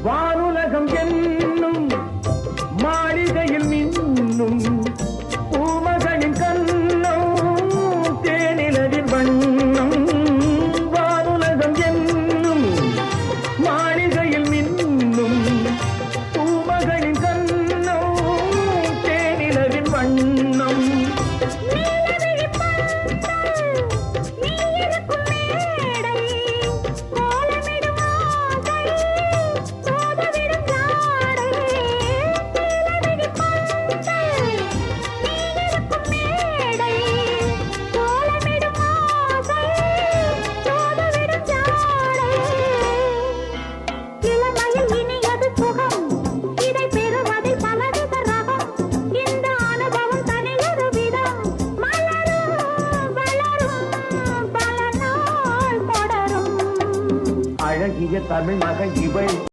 வானுலகம் என்னும் மாளிகையில் மின்னும் பூமகளின் கண்ணம் தேனிலவின் வண்ணம். வானுலகம் என்னும் மாளிகையில் மின்னும் பூமகளின் கண்ணம் தேனிலவின் வண்ணம். அழகிய தமிழ் மகள் இவள்.